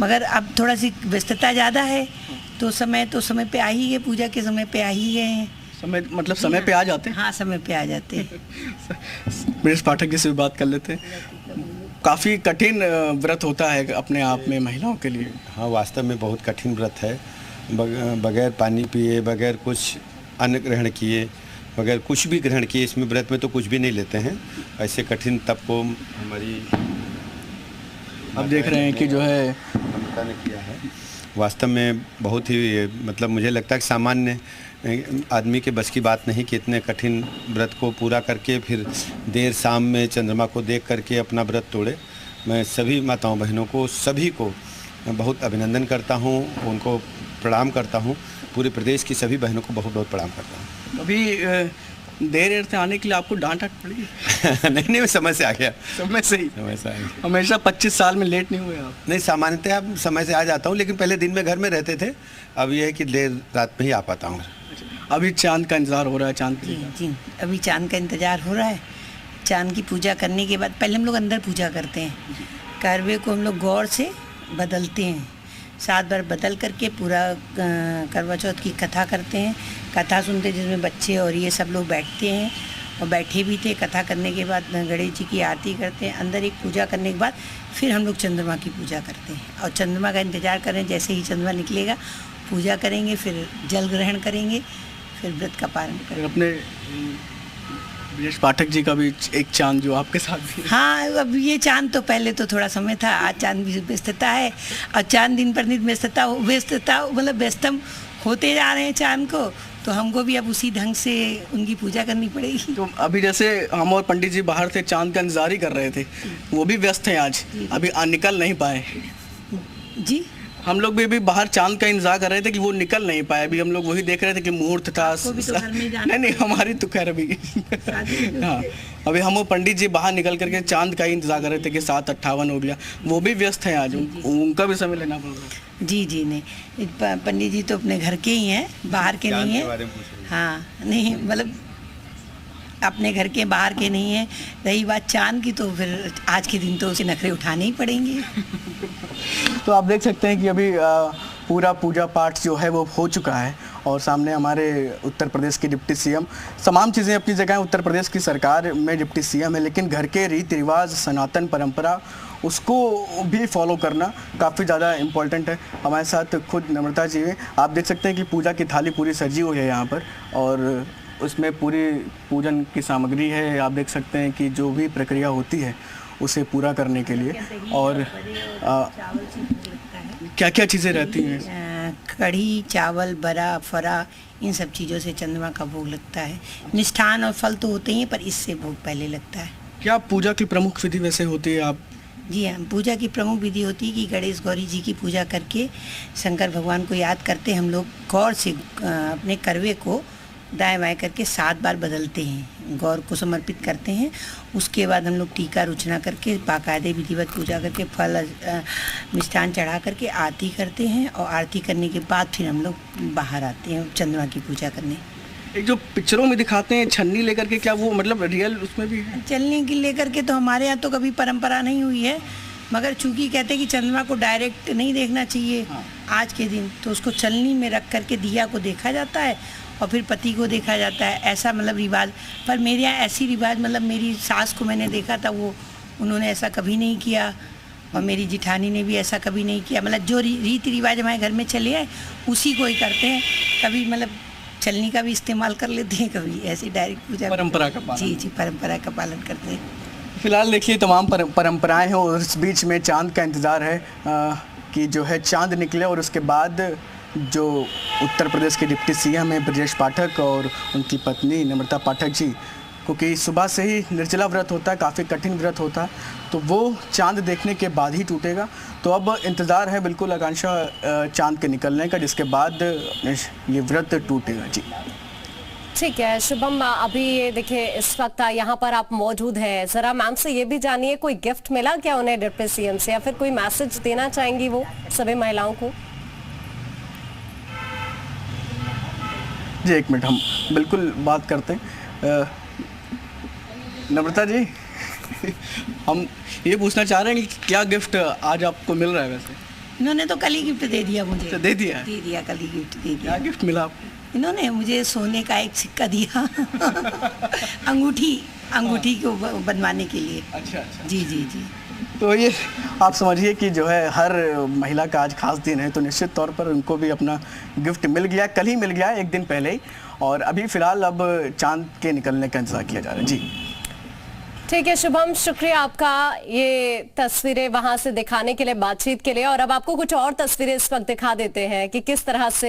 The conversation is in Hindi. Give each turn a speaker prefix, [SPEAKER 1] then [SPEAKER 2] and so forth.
[SPEAKER 1] मगर अब थोड़ा सी व्यस्तता ज़्यादा है, तो समय पे आ ही गए, पूजा के समय पे आ ही गए हैं।
[SPEAKER 2] समय मतलब समय पे आ जाते हैं?
[SPEAKER 1] हाँ, समय पे आ जाते हैं।
[SPEAKER 2] ब्रजेश पाठक जी से भी बात कर लेते हैं। काफ़ी कठिन व्रत होता है अपने आप में महिलाओं के लिए।
[SPEAKER 3] हाँ, वास्तव में बहुत कठिन व्रत है। बगैर पानी पिए, बगैर कुछ अन्न ग्रहण किए, बगैर कुछ भी ग्रहण किए, इसमें व्रत में तो कुछ भी नहीं लेते हैं। ऐसे कठिन तप को हमारी
[SPEAKER 2] अब देख रहे हैं कि जो है
[SPEAKER 3] माता ने किया है। वास्तव में बहुत ही मतलब मुझे लगता है कि सामान्य आदमी के बस की बात नहीं कि इतने कठिन व्रत को पूरा करके फिर देर शाम में चंद्रमा को देख करके अपना व्रत तोड़े। मैं सभी माताओं बहनों को, सभी को बहुत अभिनंदन करता हूँ, उनको प्रणाम करता हूँ। पूरे प्रदेश की सभी बहनों को बहुत बहुत प्रणाम करता हूँ।
[SPEAKER 2] अभी देर से आने के लिए आपको डांट पड़ी?
[SPEAKER 3] नहीं, मैं समय से आ गया।
[SPEAKER 2] समय से ही?
[SPEAKER 3] समय से आ गया।
[SPEAKER 2] हमेशा 25 साल में लेट नहीं हुए आप?
[SPEAKER 3] नहीं, सामान्यतः अब समय से आ जाता हूँ, लेकिन पहले दिन में घर में रहते थे। अब यह है कि देर रात में ही आ पाता हूँ।
[SPEAKER 2] अभी चांद का इंतज़ार हो रहा है? चांद
[SPEAKER 1] जी जी, अभी चांद का इंतज़ार हो रहा है। चांद की पूजा करने के बाद पहले हम लोग अंदर पूजा करते हैं। करवे को हम लोग गौर से बदलते हैं, 7 बार बदल करके पूरा करवा चौथ की कथा करते हैं। कथा सुनते जिसमें बच्चे और ये सब लोग बैठते हैं, और बैठे भी थे। कथा करने के बाद गणेश जी की आरती करते हैं। अंदर एक पूजा करने के बाद फिर हम लोग चंद्रमा की पूजा करते हैं, और चंद्रमा का इंतज़ार करें। जैसे ही चंद्रमा निकलेगा पूजा करेंगे, फिर जल ग्रहण करेंगे, फिर व्रत का पारण करेंगे।
[SPEAKER 2] अपने ब्रजेश पाठक जी का भी एक चांद जो आपके साथ भी है।
[SPEAKER 1] हाँ, अब ये चांद तो पहले तो थोड़ा समय था, आज चांद भी व्यस्तता है, और चांद दिन पर दिन व्यस्तता मतलब व्यस्तम होते जा रहे हैं चांद को, तो हमको भी अब उसी ढंग से उनकी पूजा करनी पड़ेगी।
[SPEAKER 2] तो अभी जैसे हम और पंडित जी बाहर से चांद का इंतजार ही कर रहे थे, वो भी व्यस्त हैं आज, अभी निकल नहीं पाए।
[SPEAKER 1] जी,
[SPEAKER 2] हम लोग भी अभी बाहर चांद का इंतजार कर रहे थे कि वो निकल नहीं पाए। अभी हम लोग वही देख रहे थे कि मुहूर्त था। नहीं, हमारी तो खैर अभी हाँ, अभी हम वो पंडित जी बाहर निकल करके चांद का ही इंतजार कर रहे थे कि 7:58 हो गया। वो भी व्यस्त हैं आज, उनका भी समय लेना पड़ रहा है।
[SPEAKER 1] जी, नहीं, पंडित जी तो अपने घर के ही हैं, बाहर के नहीं हैं। हाँ, नहीं, मतलब अपने घर के बाहर के नहीं हैं। रही बात चांद की, तो फिर आज के दिन तो उसे नखरे उठाने ही पड़ेंगे।
[SPEAKER 2] तो आप देख सकते हैं कि अभी पूरा पूजा पाठ जो है वो हो चुका है, और सामने हमारे उत्तर प्रदेश के डिप्टी सीएम। तमाम चीज़ें अपनी जगह हैं, उत्तर प्रदेश की सरकार में डिप्टी सीएम है, लेकिन घर के रीति रिवाज, सनातन परंपरा, उसको भी फॉलो करना काफ़ी ज़्यादा इम्पोर्टेंट है। हमारे साथ खुद नम्रता जी हैं। आप देख सकते हैं कि पूजा की थाली पूरी सजी हुई है यहाँ पर, और उसमें पूरी पूजन की सामग्री है। आप देख सकते हैं कि जो भी प्रक्रिया होती है उसे पूरा करने के लिए, और क्या क्या चीज़ें रहती हैं?
[SPEAKER 1] कढ़ी, चावल, बरा, फरा, इन सब चीज़ों से चंद्रमा का भोग लगता है। मिष्ठान और फल तो होते ही हैं, पर इससे भोग पहले लगता है।
[SPEAKER 2] क्या पूजा की प्रमुख विधि वैसे होती है? आप
[SPEAKER 1] जी हाँ, पूजा की प्रमुख विधि होती है कि गणेश गौरी जी की पूजा करके शंकर भगवान को याद करते हम लोग गौर से अपने करवे को दाएं बाएं करके 7 बार बदलते हैं, गौर को समर्पित करते हैं। उसके बाद हम लोग टीका रुचना करके बाकायदे विधिवत पूजा करके फल मिष्ठान चढ़ा करके आरती करते हैं, और आरती करने के बाद फिर हम लोग बाहर आते हैं चंद्रमा की पूजा करने।
[SPEAKER 2] एक जो पिक्चरों में दिखाते हैं छन्नी लेकर के, क्या वो मतलब रियल उसमें भी है?
[SPEAKER 1] चलने की लेकर के तो हमारे यहाँ तो कभी परंपरा नहीं हुई है, मगर चूंकि कहते हैं कि चंद्रमा को डायरेक्ट नहीं देखना चाहिए आज के दिन, तो उसको चलनी में रख करके दिया को देखा जाता है, और फिर पति को देखा जाता है। ऐसा मतलब रिवाज, पर मेरे यहाँ ऐसी रिवाज, मतलब मेरी सास को मैंने देखा था, वो उन्होंने ऐसा कभी नहीं किया, और मेरी जिठानी ने भी ऐसा कभी नहीं किया। मतलब जो रीति रिवाज हमारे घर में चले आए उसी को ही करते हैं। कभी मतलब चलनी का भी इस्तेमाल कर लेते हैं, कभी ऐसी डायरेक्ट पूजा,
[SPEAKER 2] परंपरा का पालन।
[SPEAKER 1] जी, परंपरा का पालन करते हैं।
[SPEAKER 2] फिलहाल देखिए तमाम परंपराएं हैं, और इस बीच में चांद का इंतज़ार है कि जो है चांद निकले, और उसके बाद जो उत्तर प्रदेश के डिप्टी सीएम हैं ब्रजेश पाठक और उनकी पत्नी नम्रता पाठक जी, क्योंकि सुबह से ही निर्जला व्रत होता है, काफ़ी कठिन व्रत होता है, तो वो चांद देखने के बाद ही टूटेगा। तो अब इंतज़ार है बिल्कुल आकांक्षा चांद के निकलने का, जिसके बाद ये व्रत टूटेगा। जी
[SPEAKER 4] ठीक है शुभम, अभी ये देखिए इस वक्त यहाँ पर आप मौजूद हैं, जरा मैम से ये भी जानिए कोई गिफ्ट मिला क्या उन्हें डिप्टी सीएम से, या फिर कोई मैसेज देना चाहेंगी वो सभी महिलाओं को?
[SPEAKER 2] जी, एक मिनट, हम बिल्कुल बात करते हैं। नम्रता जी, हम ये पूछना चाह रहे हैं कि क्या गिफ्ट आज आपको मिल रहा है? वैसे
[SPEAKER 1] इन्होंने तो कल ही गिफ्ट दे दिया मुझे।
[SPEAKER 2] अच्छा, दे दिया?
[SPEAKER 1] दे दिया, कल ही गिफ्ट दे
[SPEAKER 2] क्या
[SPEAKER 1] दिया।
[SPEAKER 2] गिफ्ट मिला आपको?
[SPEAKER 1] इन्होंने मुझे सोने का एक सिक्का दिया अंगूठी को बनवाने के लिए।
[SPEAKER 2] अच्छा अच्छा।
[SPEAKER 1] जी जी जी।
[SPEAKER 2] तो ये आप समझिए कि जो है हर महिला का आज खास दिन है, तो निश्चित तौर पर उनको भी अपना गिफ्ट मिल गया, कल ही मिल गया, एक दिन पहले ही। और अभी फिलहाल अब चांद के निकलने का इंतजार किया जा रहा है। जी
[SPEAKER 4] ठीक है शुभम, शुक्रिया आपका ये तस्वीरें वहां से दिखाने के लिए, बातचीत के लिए। और अब आपको कुछ और तस्वीरें इस वक्त दिखा देते हैं कि किस तरह से